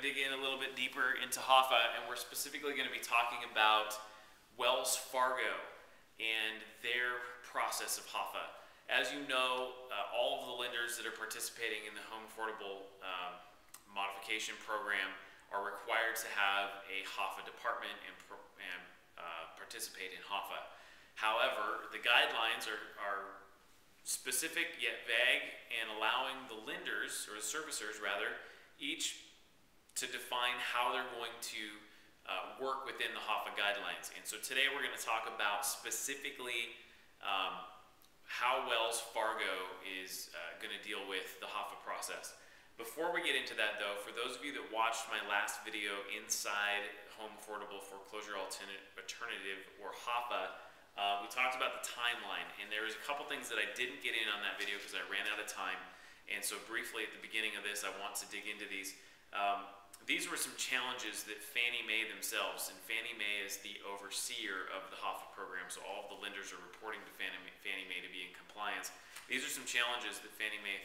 to dig in a little bit deeper into HAFA, and we're specifically going to be talking about Wells Fargo and their process of HAFA. As you know, all of the lenders that are participating in the Home Affordable Modification Program are required to have a HAFA department and participate in HAFA. However, the guidelines are specific yet vague and allowing the lenders, or the servicers rather, each to define how they're going to work within the HAFA guidelines. And so today we're going to talk about specifically how Wells Fargo is going to deal with the HAFA process. Before we get into that though, for those of you that watched my last video inside Home Affordable Foreclosure Alternative, or HAFA, we talked about the timeline, and there was a couple things that I didn't get in on that video because I ran out of time. And so briefly at the beginning of this, I want to dig into these. These were some challenges that Fannie Mae themselves, and Fannie Mae is the overseer of the HAFA program, so all of the lenders are reporting to Fannie Mae to be in compliance. These are some challenges that Fannie Mae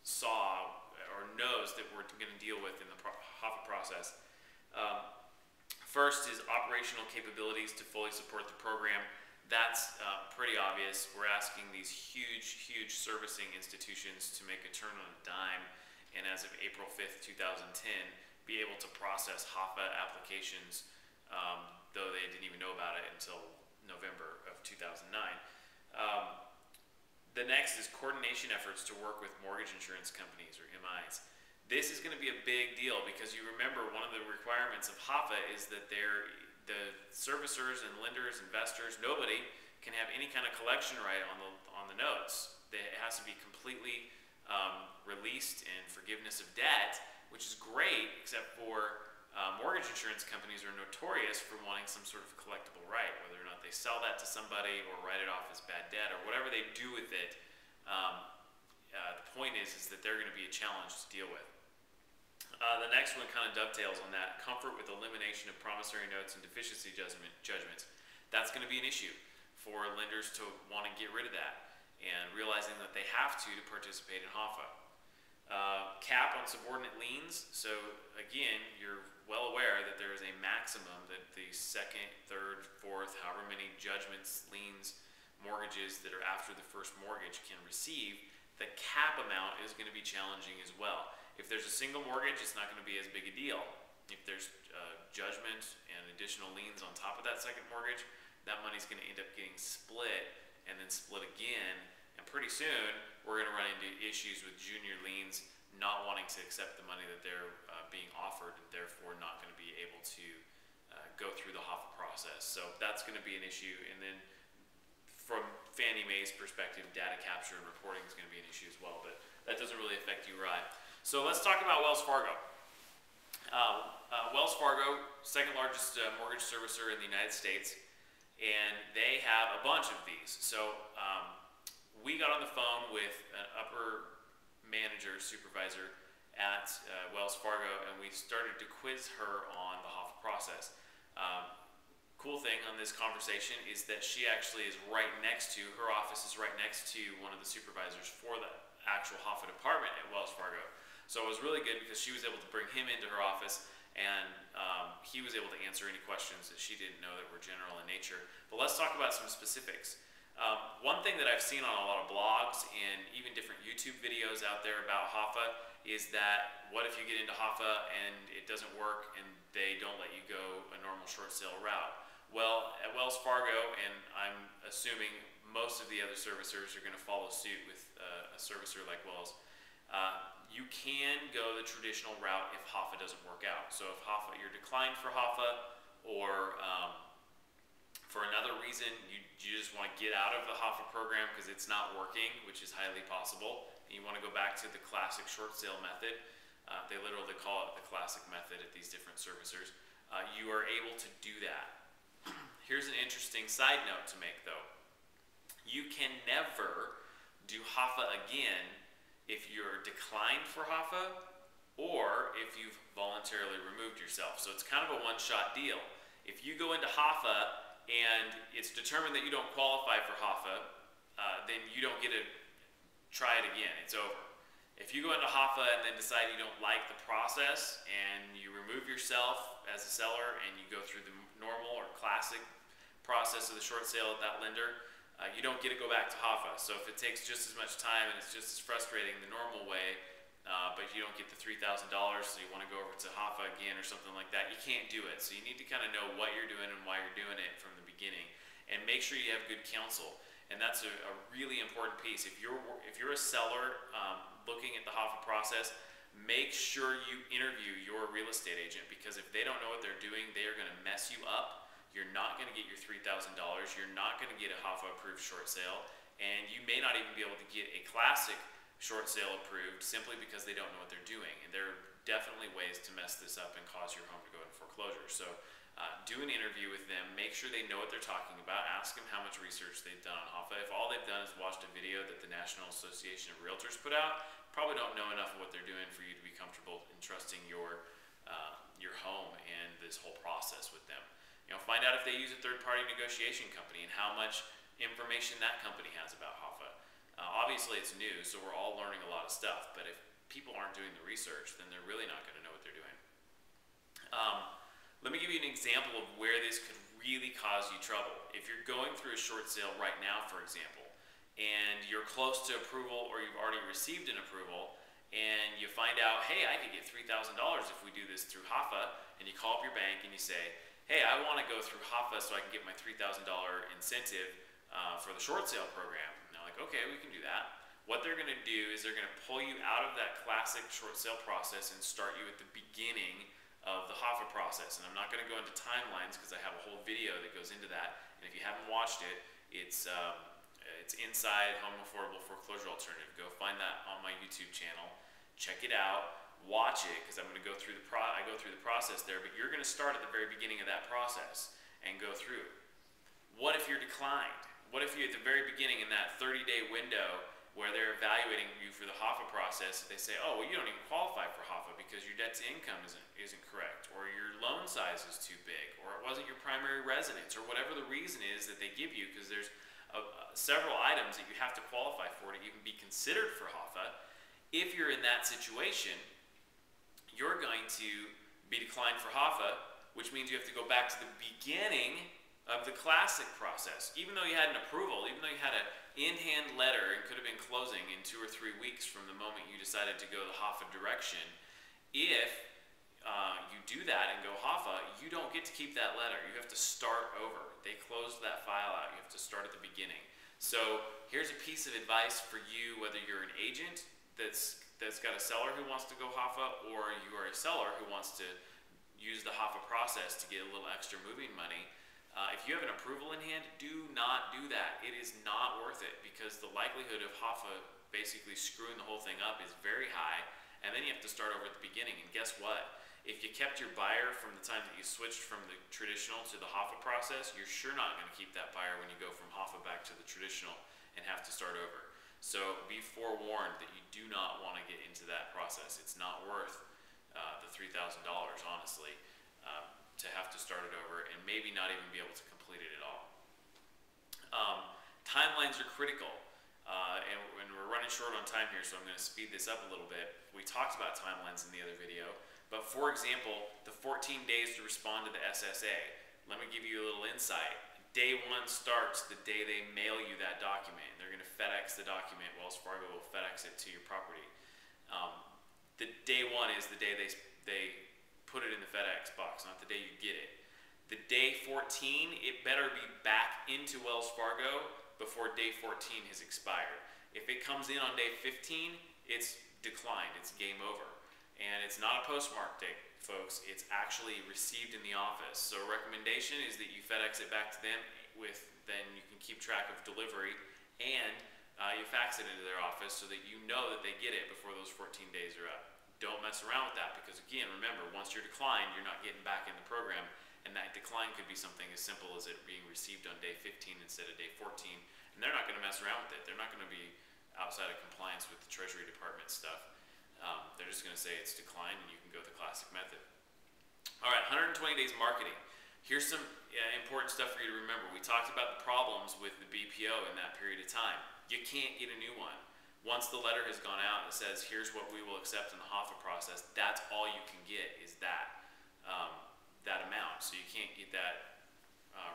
saw or knows that we're going to deal with in the HAFA process. First is operational capabilities to fully support the program. That's pretty obvious. We're asking these huge servicing institutions to make a turn on a dime, and as of April 5th, 2010, be able to process HAFA applications, though they didn't even know about it until November of 2009. The next is coordination efforts to work with mortgage insurance companies, or MIs. This is going to be a big deal because you remember one of the requirements of HAFA is that the servicers and lenders, investors, nobody can have any kind of collection right on the notes. It has to be completely released and forgiveness of debt, which is great, except for mortgage insurance companies are notorious for wanting some sort of collectible right, whether or not they sell that to somebody or write it off as bad debt or whatever they do with it. The point is that they're going to be a challenge to deal with. The next one kind of dovetails on that. Comfort with elimination of promissory notes and deficiency judgments. That's going to be an issue for lenders to want to get rid of that, and realizing that they have to participate in HAFA. Cap on subordinate liens. So again, you're well aware that there is a maximum that the second, third, fourth, however many judgments, liens, mortgages that are after the first mortgage can receive. The cap amount is going to be challenging as well. If there's a single mortgage, it's not going to be as big a deal. If there's judgment and additional liens on top of that second mortgage, that money's going to end up getting split and then split again. And pretty soon, we're going to run into issues with junior liens not wanting to accept the money that they're being offered, and therefore not going to be able to go through the HAFA process. So that's going to be an issue. And then from Fannie Mae's perspective, data capture and reporting is going to be an issue as well, but that doesn't really affect you, right? So let's talk about Wells Fargo. Wells Fargo, second largest mortgage servicer in the United States, and they have a bunch of these. So we got on the phone with an upper manager, supervisor at Wells Fargo, and we started to quiz her on the HAFA process. Cool thing on this conversation is that she actually is right next to, her office is right next to one of the supervisors for the actual HAFA department at Wells Fargo. So it was really good because she was able to bring him into her office, and he was able to answer any questions that she didn't know that were general in nature. But let's talk about some specifics. One thing that I've seen on a lot of blogs and even different YouTube videos out there about HAFA is that what if you get into HAFA and it doesn't work and they don't let you go a normal short sale route? Well, at Wells Fargo, and I'm assuming most of the other servicers are going to follow suit with a servicer like Wells, you can go the traditional route if HAFA doesn't work out. So if HAFA, you're declined for HAFA, or for another reason you just want to get out of the HAFA program because it's not working, which is highly possible, and you want to go back to the classic short sale method, they literally call it the classic method at these different servicers, you are able to do that. Here's an interesting side note to make though. You can never do HAFA again if you're declined for HAFA or if you've voluntarily removed yourself. So it's kind of a one-shot deal. If you go into HAFA and it's determined that you don't qualify for HAFA, then you don't get to try it again. It's over. If you go into HAFA and then decide you don't like the process and you remove yourself as a seller and you go through the normal or classic process of the short sale at that lender, you don't get to go back to HAFA. So if it takes just as much time and it's just as frustrating the normal way, but you don't get the $3,000, so you want to go over to HAFA again or something like that, you can't do it. So you need to kind of know what you're doing and why you're doing it from the beginning, and make sure you have good counsel. And that's a really important piece. If you're a seller looking at the HAFA process, make sure you interview your real estate agent, because if they don't know what they're doing, they are going to mess you up. You're not going to get your $3,000. You're not going to get a HAFA approved short sale, and you may not even be able to get a classic short sale approved simply because they don't know what they're doing. And there are definitely ways to mess this up and cause your home to go into foreclosure. So do an interview with them, make sure they know what they're talking about, ask them how much research they've done on HAFA. If all they've done is watched a video that the National Association of Realtors put out, probably don't know enough of what they're doing for you to be comfortable in trusting your home and this whole process with them. You know, find out if they use a third-party negotiation company and how much information that company has about HAFA. Obviously it's new, so we're all learning a lot of stuff, but if people aren't doing the research, then they're really not going to know what they're doing. Let me give you an example of where this could really cause you trouble. If you're going through a short sale right now, for example, and you're close to approval or you've already received an approval, and you find out, hey, I could get $3,000 if we do this through HAFA, and you call up your bank and you say, hey, I want to go through HAFA so I can get my $3,000 incentive for the short sale program. And they're like, okay, we can do that. What they're going to do is they're going to pull you out of that classic short sale process and start you at the beginning of the HAFA process. And I'm not going to go into timelines because I have a whole video that goes into that. And if you haven't watched it, it's inside Home Affordable Foreclosure Alternative. Go find that on my YouTube channel. Check it out. Watch it, because I'm going to go through I go through the process there, but you're going to start at the very beginning of that process and go through. What if you're declined? What if you, at the very beginning in that 30-day window where they're evaluating you for the HAFA process, they say, oh, well, you don't even qualify for HAFA because your debt to income isn't correct, or your loan size is too big, or it wasn't your primary residence, or whatever the reason is that they give you, because there's several items that you have to qualify for to even be considered for HAFA. If you're in that situation, you're going to be declined for HAFA, which means you have to go back to the beginning of the classic process. Even though you had an approval, even though you had an in-hand letter and could have been closing in 2 or 3 weeks from the moment you decided to go the HAFA direction, if you do that and go HAFA, you don't get to keep that letter. You have to start over. They closed that file out. You have to start at the beginning. So here's a piece of advice for you, whether you're an agent that's got a seller who wants to go HAFA, or you are a seller who wants to use the HAFA process to get a little extra moving money. If you have an approval in hand, do not do that. It is not worth it, because the likelihood of HAFA basically screwing the whole thing up is very high, and then you have to start over at the beginning. And guess what? If you kept your buyer from the time that you switched from the traditional to the HAFA process, you're sure not going to keep that buyer when you go from HAFA back to the traditional and have to start over. So be forewarned that you do not want to get into that process. It's not worth the $3,000, honestly, to have to start it over and maybe not even be able to complete it at all. Timelines are critical, and we're running short on time here, so I'm going to speed this up a little bit. We talked about timelines in the other video, but for example, the 14 days to respond to the SSA. Let me give you a little insight. Day 1 starts the day they mail you that document. They're going to FedEx the document. Wells Fargo will FedEx it to your property. The day 1 is the day they put it in the FedEx box, not the day you get it. The day 14, it better be back into Wells Fargo before day 14 has expired. If it comes in on day 15, it's declined. It's game over. And it's not a postmark date, folks. It's actually received in the office. So a recommendation is that you FedEx it back to them then you can keep track of delivery, and you fax it into their office so that you know that they get it before those 14 days are up. Don't mess around with that, because again, remember, once you're declined, you're not getting back in the program, and that decline could be something as simple as it being received on day 15 instead of day 14, and they're not going to mess around with it. They're not going to be outside of compliance with the Treasury Department stuff. They're just going to say it's declined and you can go the classic method. All right, 120 days marketing. Here's some important stuff for you to remember. We talked about the problems with the BPO in that period of time. You can't get a new one. Once the letter has gone out that says, here's what we will accept in the HAFA process, that's all you can get is that, that amount. So you can't get that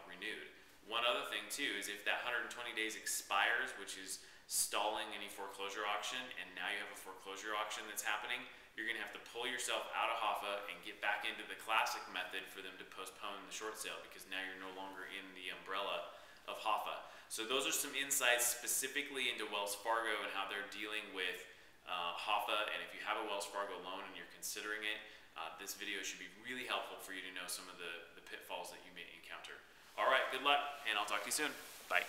renewed. One other thing too is if that 120 days expires, which is stalling any foreclosure auction, and now you have a foreclosure auction that's happening, you're gonna have to pull yourself out of HAFA and get back into the classic method for them to postpone the short sale, because now you're no longer in the umbrella of HAFA. So those are some insights specifically into Wells Fargo and how they're dealing with HAFA, and if you have a Wells Fargo loan and you're considering it, this video should be really helpful for you to know some of the pitfalls that you may encounter. All right, good luck, and I'll talk to you soon. Bye.